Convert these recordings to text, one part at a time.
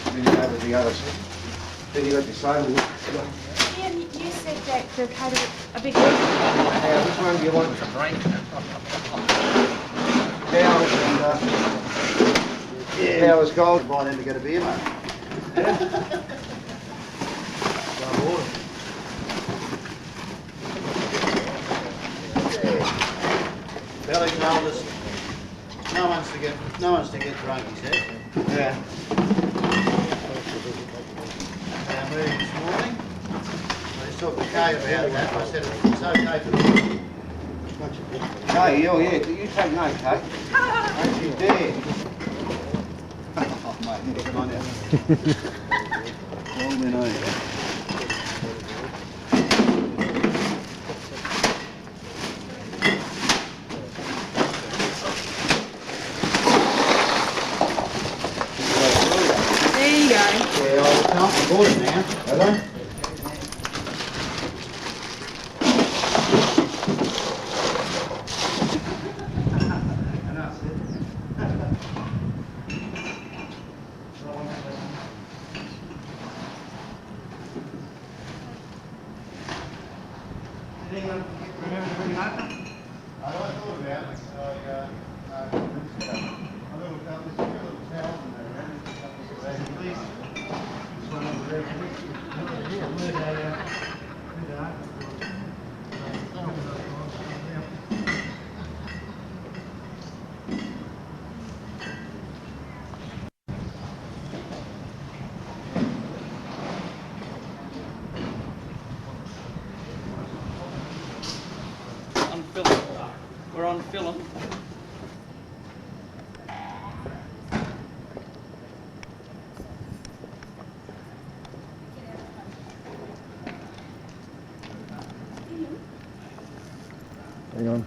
Then you go to the other side. Then you got disabled. Ian, you said that they've had a big Now, which one do you want? Powers and Powers Gold. Invite him to get a beer, mate. Belly's oldest. No one's to get drunk, he said. Yeah. Our meeting this morning. I just talked to Kay about that. I said it's okay for them. Kay, oh yeah, you take note, Kay. Don't you dare. Oh, mate, come on now. All men on it. There you go. Yeah, I'll come on board now. Hello? Anyone remember to bring it up? I thought about it, so I looked up this little towel and please. This one over there. On film. We're on film. Hang on.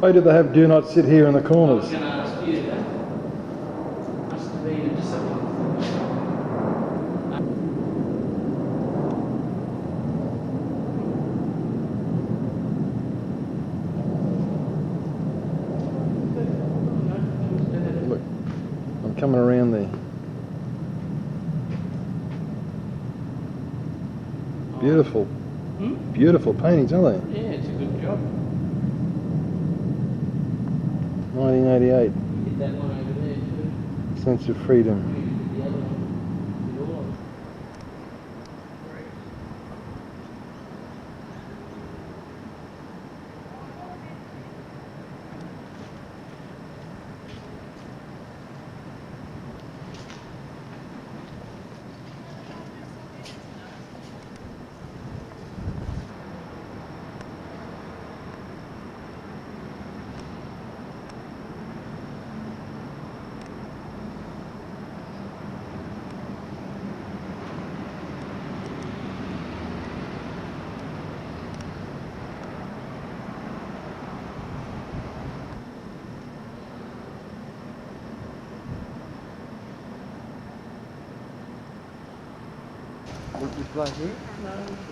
Why do they have do not sit here in the corners? I was going to ask you that. Must have been a discipline. Look, I'm coming around there. Beautiful. Beautiful paintings, aren't they? Yeah, it's a good job. 1988. Did that one over there too. Sense of freedom. The other one. Did all of it.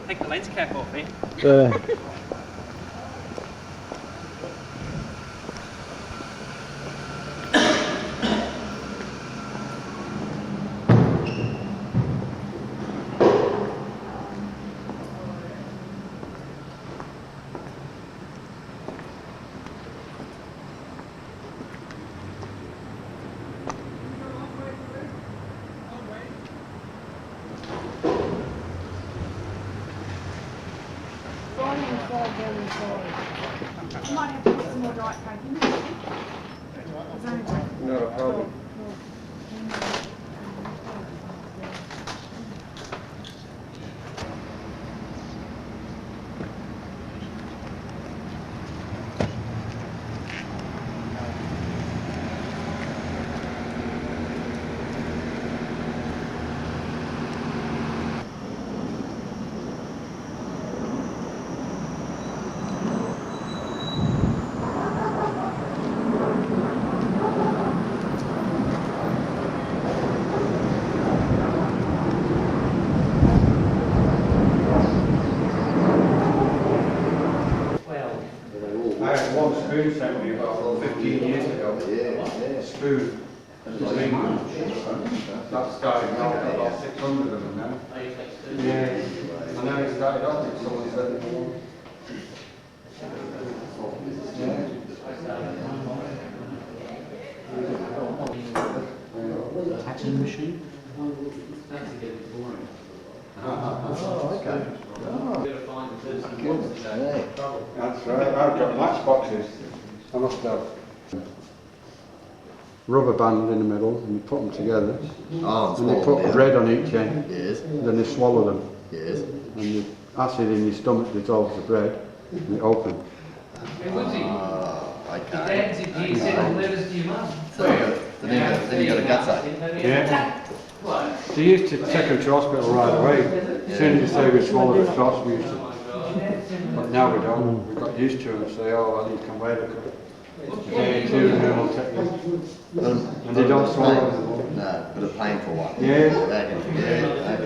Take the lens cap off, eh? You might have to put some more diet coke in there. There's only one. Not a problem. I had one spoon sent me about 15 years ago. A spoon. From England. That started off at about 600 of them now. Yeah. And then it started off with someone said, Tattoo machine? oh, okay. Goodness. That's right. I've got matchboxes. I must have. Rubber band in the middle, and you put them together. Oh, And they put bread on each end. Yes. Then they swallow them. Yes. And the acid in your stomach dissolves the bread, and it opens. Hey, Woodsy. Okay. Dad, did you send letters to your mum? Then you got a gut ache. Yeah. They used to take them to hospital right away. As soon as they say we swallow the shots, we used to. But now we don't. We got used to them and say, oh, well, you can wait a day or two and then we'll take them. And they don't swallow them. No, but a painful one. Yeah.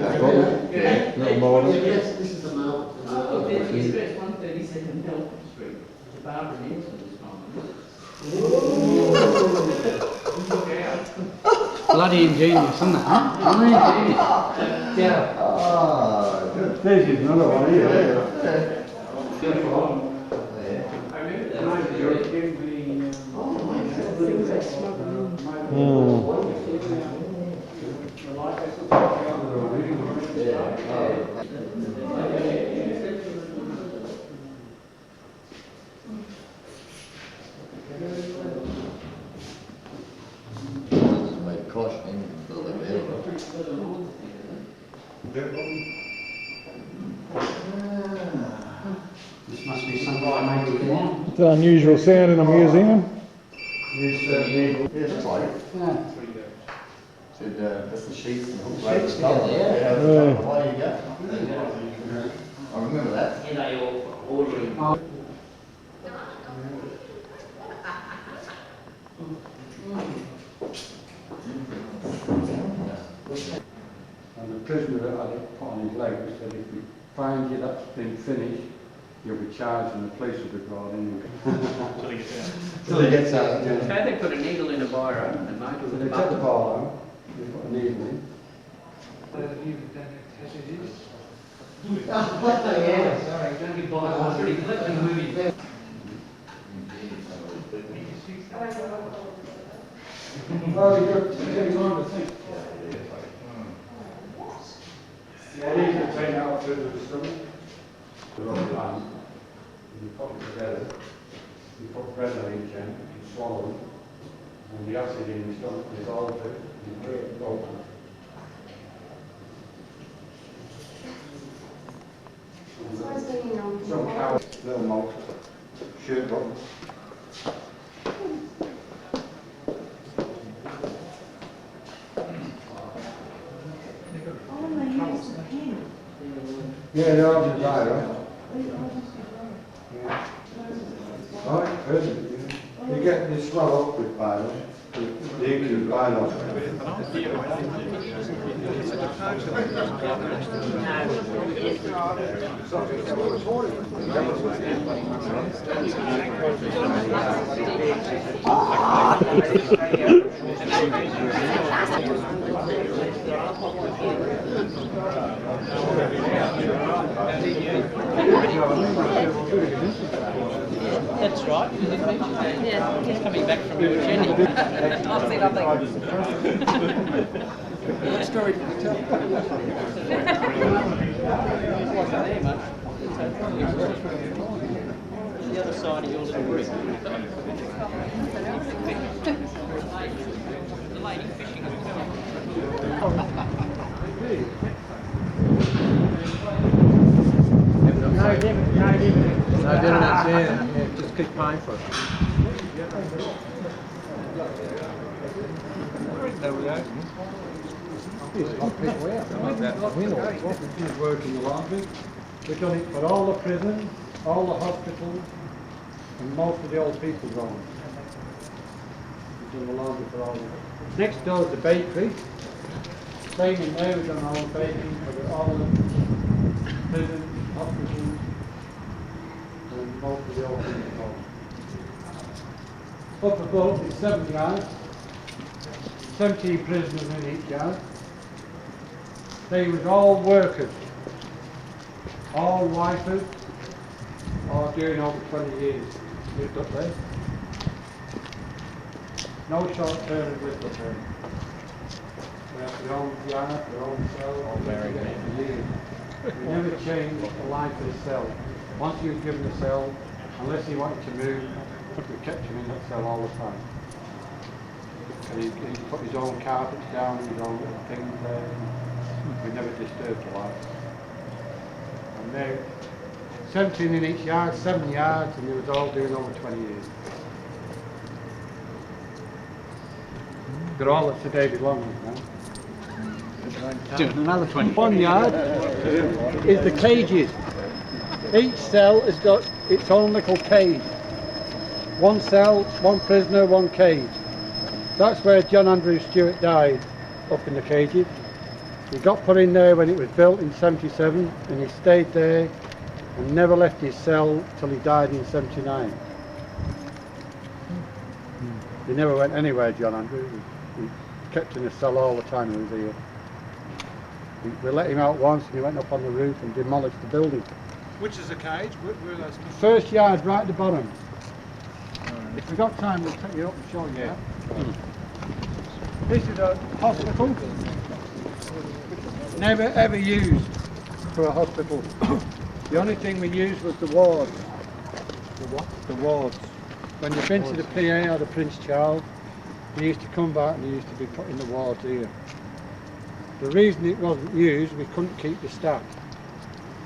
Okay. Yeah. Little more. Yes, this is the Melbourne. The address 137 Melbourne Street. It's a Barbara Nielsen this time. Bloody ingenious, isn't it? Yeah. Oh, good. There's another one here. Made caution for the vehicle. This must be some guy making it on. It's an unusual sound in a museum. Yes, like. Yeah. Said, that's the sheets and hooks. Sheets, yeah. Why do you go? I remember that. You know, you're ordering. prisoner that had it put on his leg said, if we find you that's been finished, you'll be charged and the police will be brought in. Till he gets out. Yeah. How they put a needle in a biro and make it So with they a take the button. ball out, they put a needle in. Yeah, sorry, don't get by. Pretty quickly moving. Well, you've got to take time to think. Yeah, these are taken out through the stomach. The rubber band. You put it together. You put bread on each end, you swallow it, and the acid in the stomach dissolves it, you break it open. Some cow, little malt, shirt buttons. Yeah, they're all just biro. Yeah. Oh, it's present. You get this swell up with biro. The ink is biro. That's right. You did mention that. Yeah. He's coming back from your journey. What story did you tell? Wasn't there much. The other side of your little brick. The lady fishing. No dividends, yeah. Just keep paying for it. There we go. There's a lot of people out. We know what we do work in the laundry. We've done it for all the prisons, all the hospitals, and most of the old people's homes. We've done the laundry for all of them. Next door is the bakery. Same in there, we've done all the baking for all the prisons, hospitals, and most of the old people's homes. Up above is 7 yards, 17 prisoners in each yard. They was all workers, all lifers, all doing over 20 years lived up there. No short term lived up there. They have their own yard, their own cell, all married men. We never changed the life of the cell. Once he was given the cell, unless he wanted to move, we kept him in that cell all the time. And he put his own carpets down, his own little things there. We never disturbed the life. And they 17 in each yard, 7 yards, and they was all doing over 20 years. They're all at Sir David Longman's now. Doing another 20. 1 yard is the cages. Each cell has got its own little cage. One cell, one prisoner, one cage. That's where John Andrew Stewart died, up in the cages. He got put in there when it was built in 77, and he stayed there and never left his cell till he died in 79. He never went anywhere, John Andrew. He kept in the cell all the time he was here. We let him out once and he went up on the roof and demolished the building. Which is a cage? Where are those? First yard right at the bottom. If we've got time, we'll take you up and show you that. This is a hospital. Never ever used for a hospital. The only thing we used was the wards. The what? The wards. When you've been to the PA or the Prince Charles, they used to come back and they used to be put in the wards here. The reason it wasn't used, we couldn't keep the staff.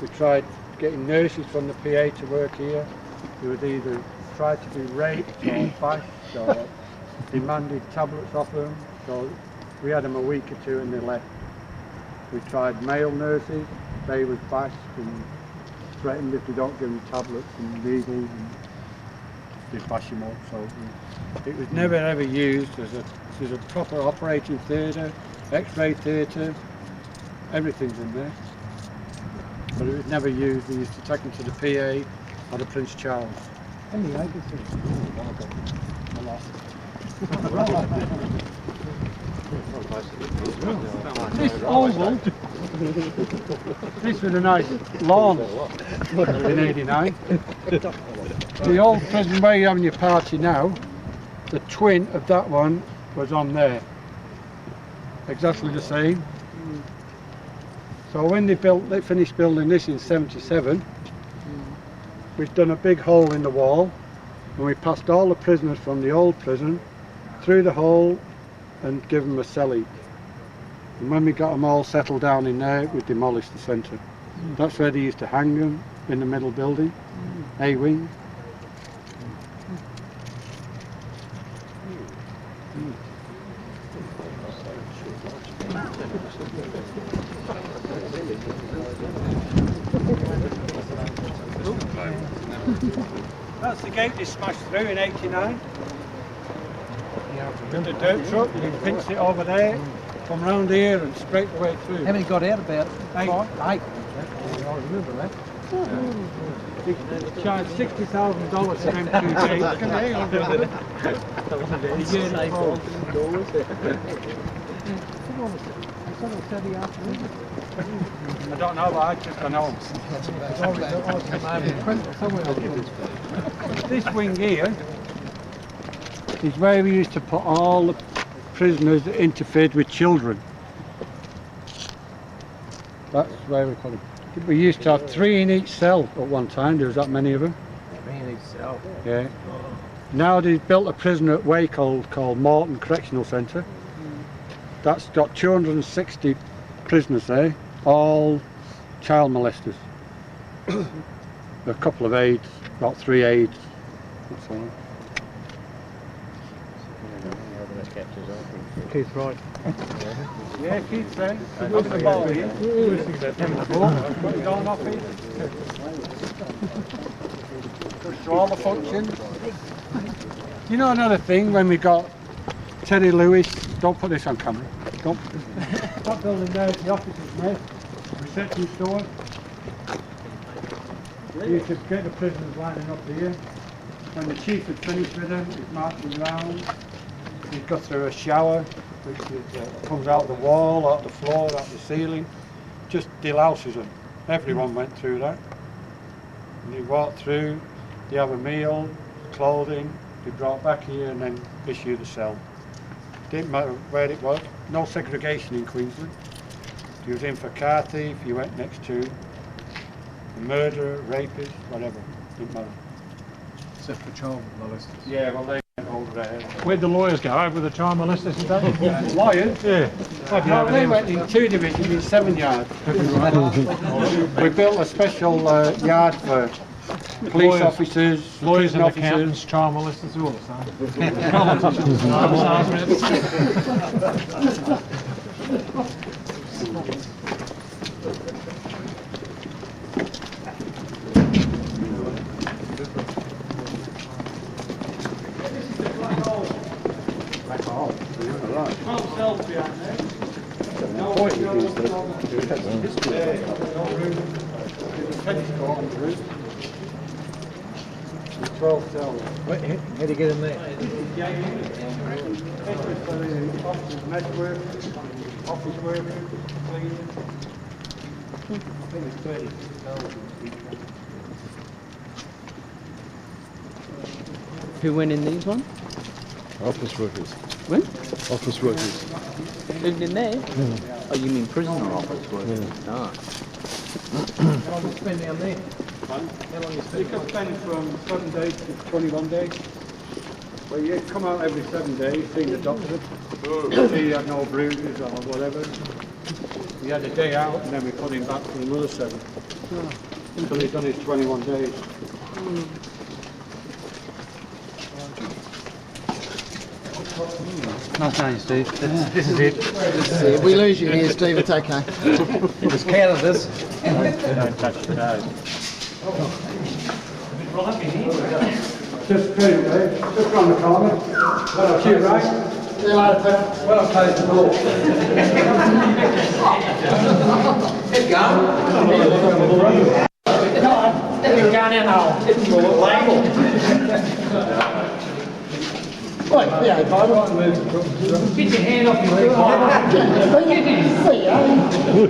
We tried getting nurses from the PA to work here. They would either try to be raped or bashed or demanded tablets off them. So we had them a week or two and they left. We tried male nurses. They was bashed and threatened if they don't give them tablets and needles, and they bash them up. So it was never ever used as a proper operating theatre, X-ray theatre, everything's in there. But it was never used. We used to take them to the PA or the Prince Charles. How many acres is This oval, this was a nice lawn in '89. The old prison where you're having your party now, the twin of that one was on there. Exactly the same. So when they finished building this in '77, we've done a big hole in the wall, and we passed all the prisoners from the old prison through the hole and give them a cell each. And when we got them all settled down in there, we demolished the centre. That's where they used to hang them, in the middle building, A wing. That's the gate they smashed through in '89. With the dirt truck, you pinched it over there, come round here and straight the way through. How many got out about? 8. 8. I remember that. They charged $60,000 for them 2 gates. Can they all do it? The year before. I don't know, but I just know. This wing here is where we used to put all the prisoners that interfered with children. That's where we put them. We used to have 3 in each cell at one time. There was that many of them. 3 in each cell. Yeah. Now they've built a prison at Wakehold called Morton Correctional Centre. That's got 260 prisoners there, all child molesters. A couple of aides, about 3 aides. That's all. Keith Wright. Yeah, Keith's there. He was the ball here. Got his own office. Goes through all the functions. You know another thing, when we got Terry Lewis, don't put this on camera. Don't. That building there, the office is there. Reception store. You used to get the prisoners lining up here. When the chief had finished with them, he'd march them round. He'd go through a shower, which comes out the wall, out the floor, out the ceiling. Just delouses them. Everyone went through that. And they walked through, they have a meal, clothing, they brought back here and then issue the cell. Didn't matter where it was, no segregation in Queensland. If you was in for car thief, you went next to a murderer, rapist, whatever, didn't matter. Except for child molesters. Yeah, well they went over there. Where'd the lawyers go? Over the child molesters and that? Lawyers? Yeah. No, they went in 2 divisions in 7 yards. We built a special yard for police officers, Lawyers prison and officers. accountants, child molesters, all the Cells behind there. No room. There's a tennis court on the roof. 12 cells. How do you get in there? Offices, med workers, office workers, cleaners. I think it's 36,000 each one. Who went in these ones? office workers. When? Office workers. Lived in there? Oh, you mean prisoner office workers? Ah. How long you spend down there? How long you You spend? could spend from 7 days to 21 days. Well, you come out every 7 days, see the doctor, see you had no bruises or whatever. He had a day out and then we put him back for another 7. Until he's done his 21 days. Nice knowing you, Steve. This is it. If we lose you here, Steve, it's okay. Just count this. Don't touch the nose. Just straight away, just round the corner. That's you, right? See you later, Tim. Well, I closed the door. Let's go. You're going in now. Right, yeah, Bible. Get your hand off your leg.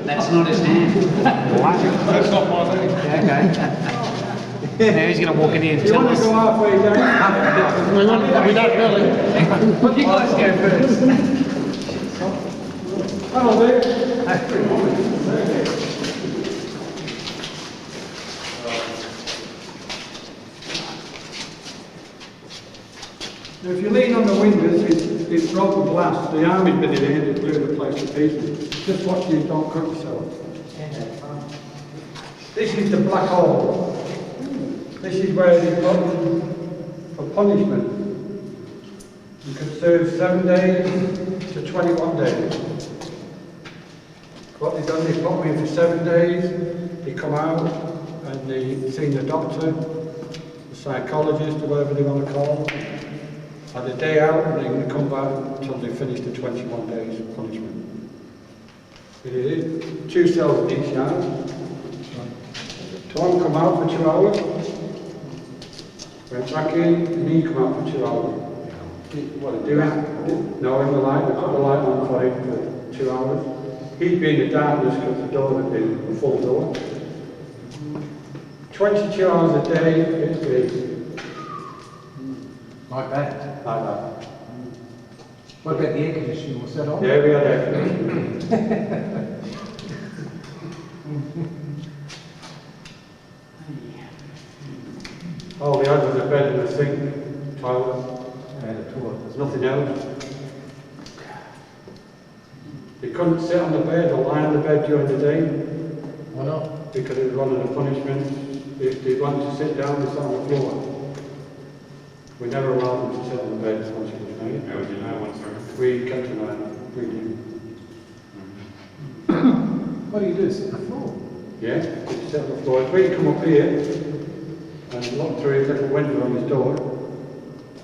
That's not his hand. That's not my thing. Okay. Now he's going to walk in here and Do you tell want us. to go halfway down? We don't really. But you guys go first. Hello there. Now, if you lean on the windows, it's broken glass. The army's been in here, they blew the place to pieces. Just watch you don't cut yourself. This is the black hole. This is where they put for punishment. You could serve 7 days to 21 days. What they done, they put me in for 7 days, they come out and they seen the doctor, the psychologist, or whatever they want to call them. Had a day out and they're going to come back until they finish the 21 days of punishment. It is 2 cells in each yard. Tom come out for 2 hours, went back in and he come out for 2 hours. What they do is, no, in the light, they put the light on for him for 2 hours. He'd be in the darkness because the door had been a full door. 22 hours a day, it's been Like that. like that. What about the air conditioning? Was that on? Yeah, we had air conditioning. All they had was a bed and a sink, toilet, And a toilet. there's nothing else. They couldn't sit on the bed or lie on the bed during the day Why not? because it was one of the punishments. If they wanted to sit down, they sat on the floor. We never allowed them to sit on the bed once it was made. How would you know once they're... We kept an eye on it. We did. What do you do? Sit on the floor? Yeah, we sit on the floor. If we come up here and look through his little window on his door,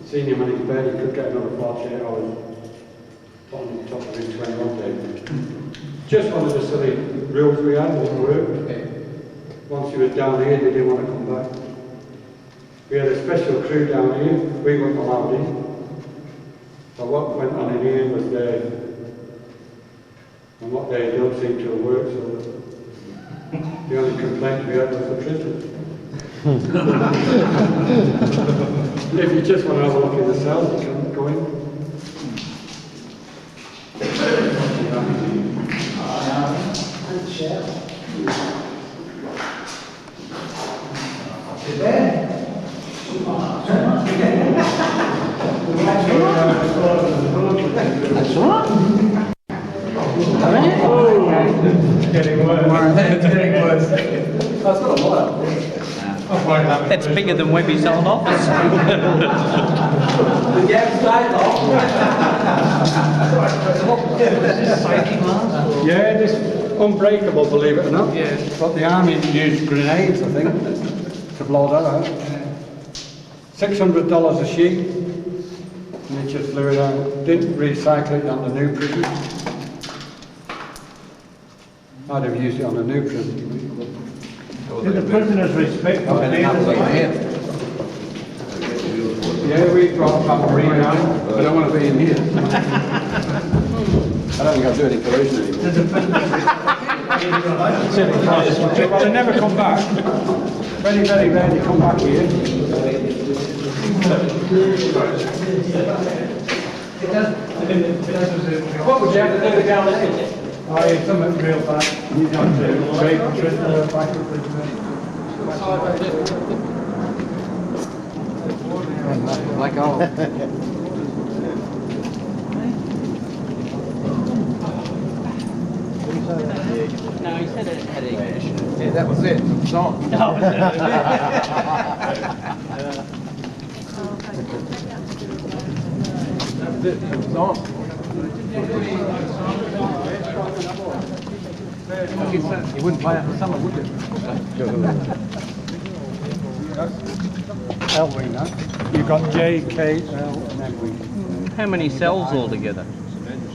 seeing him on his bed, he could get another 48 hours on top of his 21 days. Just one of the silly rules we had, it worked. Once he was down here, they didn't want to come back. We had a special crew down here, we weren't allowed in. So what went on in here was there, and what they don't seem to have worked, so the only complaint we had was the prisoners. If you just want to have a look in the cells, you can go in. That's right. Getting worse. Getting worse. That's not a lot. That's bigger than Webby's old office. The gap's tight off. Yeah, this unbreakable, believe it or not. Yeah. But the army used grenades, I think, to blow that out. $600 a sheet, and they just blew it out. Didn't recycle it on the new prison. I'd have used it on the new prison. Did the prisoners respect the Yeah, we brought back Marine out, but I don't want to be in here. I don't think I'll do any collusion anymore. Well, they never come back. Very, very rarely come back here. What would you have to do to go on that? Oh, yeah, something real bad. You got to break the prisoner, back the prisoner. Like all. No, he said it had English. Yeah, that was it. It's on. It was on. You wouldn't play it in the summer, would you? Elwing, huh? You've got J, K, L, and Edwin. How many cells altogether?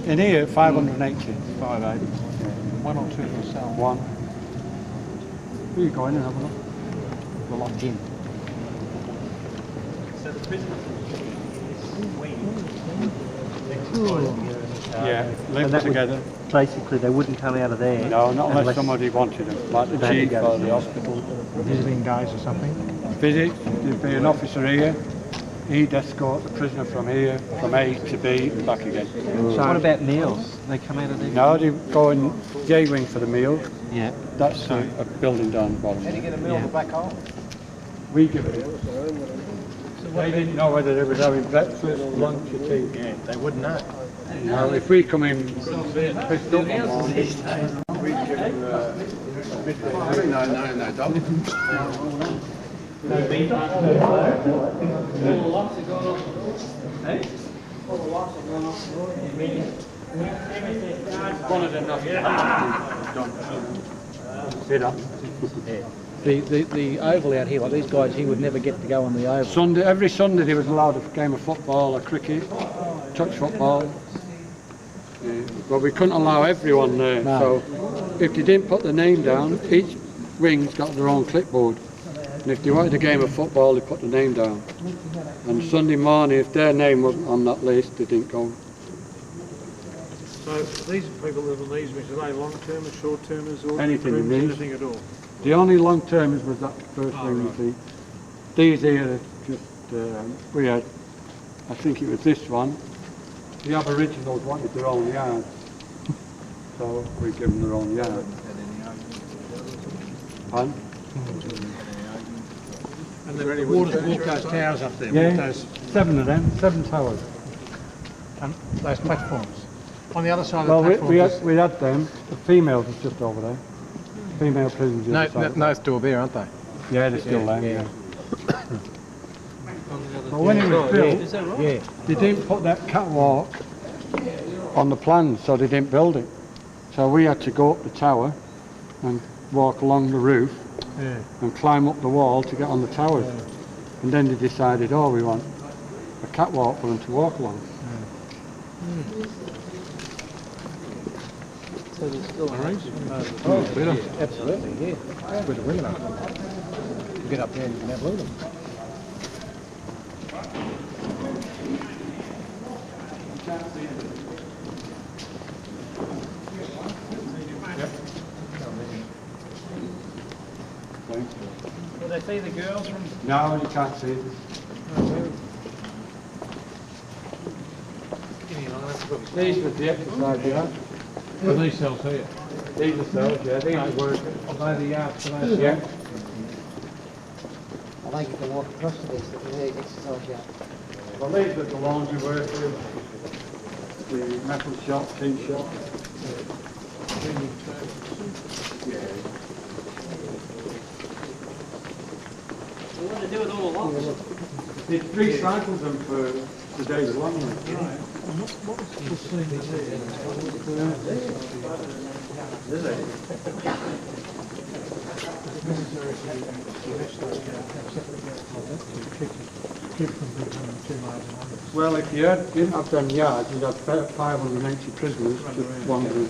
In here, 580. 580. One or two per cell. One. Here you go in and have a look. We're locked in. Yeah, And live that would- together. Basically, they wouldn't come out of there. No, not unless somebody wanted them, like the They had to chief go or to the hospital. Visiting days or something. Visit, there'd be an officer here. He'd escort the prisoner from here, from A to B and back again. So what about meals? They come out of there? Now they go in J wing for the meal. Yeah. That's a building down the bottom. How do you get a meal back home? We give it. They didn't know whether they was having breakfast, lunch or tea. Yeah, they wouldn't know. Now if we come in pissed up on morning, we give them midday. No, dog. One of them The oval out here, like these guys, he would never get to go on the oval. Sunday, every Sunday they was allowed a game of football or cricket, touch football. Yeah, but we couldn't allow everyone there, so if they didn't put the name down, each wing's got their own clipboard. And if they wanted a game of football, they put the name down. And Sunday morning, if their name wasn't on that list, they didn't go. So these people that are these wings, are they long-termers, short-termers, or Anything in these. anything at all? The only long termers was that first wing, you see. These here are just, we had, I think it was this one. The Aboriginals wanted their own yard, so we give them their own yard. Pardon? And the waters walk those towers up there, walk Yeah, those, 7 of them, 7 towers. those platforms. On the other side Well, of the platform. we had them, the females was just over there. Female prisoners. the other side. no, still there, aren't they? Yeah, they're still there, yeah. But when it was built, Yeah. they didn't put that catwalk on the plan, so they didn't build it. So we had to go up the tower and walk along the roof and climb up the wall to get on the towers. And then they decided, oh, we want a catwalk for them to walk along. So there's still absolutely, yeah. That's where the women are. You get up there and you can have a look at them. Will they see the girls from? No, you can't see it. These were the exercise yard. Are these cells here? These are cells, yeah, they ain't working. Are they the yards for those? Yeah. I think you can walk across to this, but the exercise yard. Well, these are the laundry workers, the metal shop, tin shop. What do they do with all the lots? They recycled them for today's laundry. Well, if you didn't have them yards, you'd have 580 prisoners just wandering.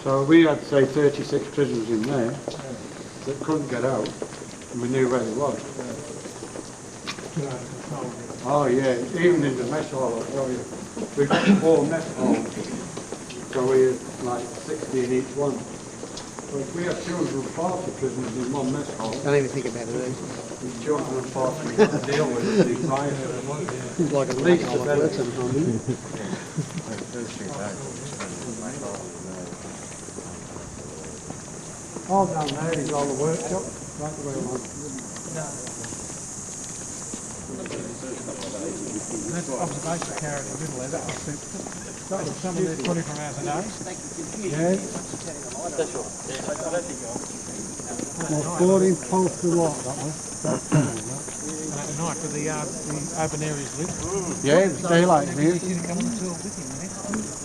So we had, say, 36 prisoners in there that couldn't get out, and we knew where they was. Oh yeah, even in the mess hall, I'll tell you. We've got 4 mess halls, so we had like 60 in each one. So if we had 240 prisoners in one mess hall, Don't even think about it. 240 we've got to deal with at the time. It's like a least least the better. work sometimes, isn't it? All down there is all the workshop, right the way along. That's observation carried in the middle there, that was somebody that's 24 hours a day. Yeah. Well, 14 posts a lot, that was. And at night with the open areas lit. Yeah, it's daylight here. You didn't come on until with him, man.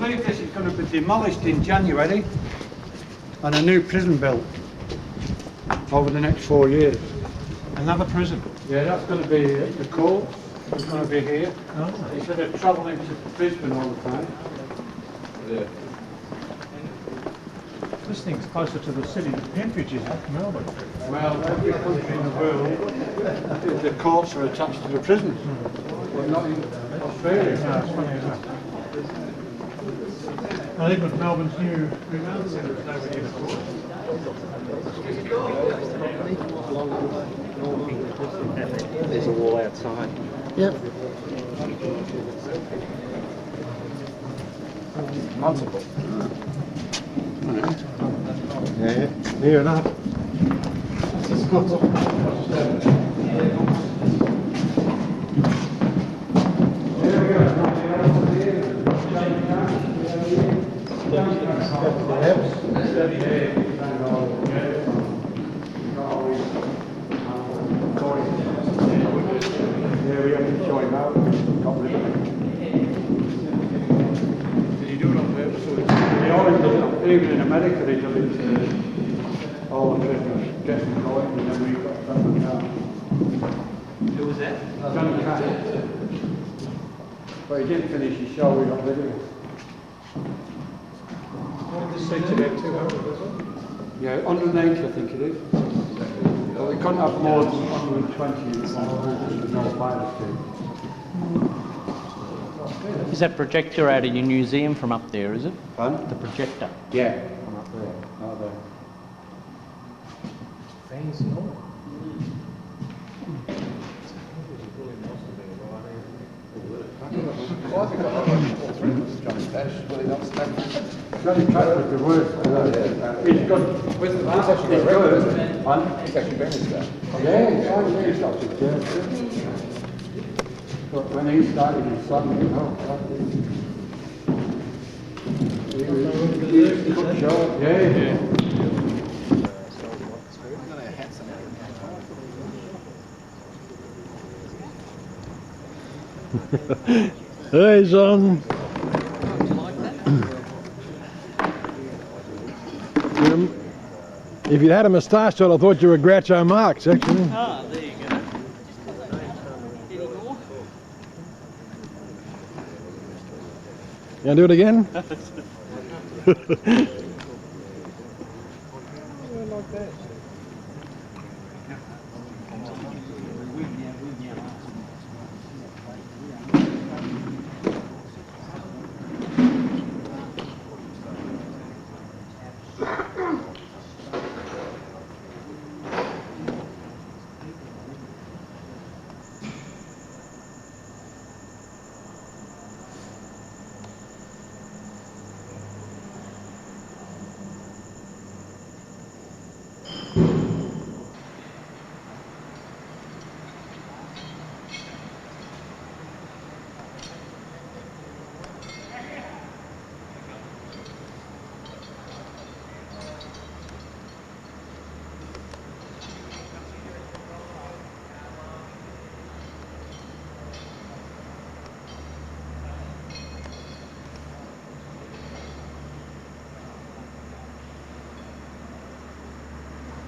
believe this is going to be demolished in January and a new prison built over the next 4 years. Another prison. Yeah, that's going to be the court. It's going to be here. Instead of travelling to Brisbane all the time. This thing's closer to the city of Pentridge, isn't it? Melbourne. Well, every country in the world, the courts are attached to the prisons. But not in Australia. No, it's funny, isn't it? I think with Melbourne's new remand centre, it's nowhere near the court. There's a wall outside. Yep. Multiple. Yeah, near enough. Yeah, we have to show him out. Got rid of it. Did you do it on purpose or? They always do it. Even in America, they do it. All the prisoners get them going, and then we got them down. Who was that? Johnny Cash. But he didn't finish his show. We got rid of him. What did this say today? 200, was it? Yeah, 180, I think it is. But we couldn't have more than 120 in the North Island team. Is that projector out of your museum from up there, is it? Fun? The projector. Yeah, from up there, not there. Fancy all. Johnny Cash was the worst. He's good. He's good. Fun? He's actually been in that. Yeah, he's always got it, yeah. But when he started, he suddenly, he could show it, yeah. Hey, son. If you'd had a moustache, I'd have thought you were Groucho Marx, actually. Ah, there you go. Any more? You want to do it again?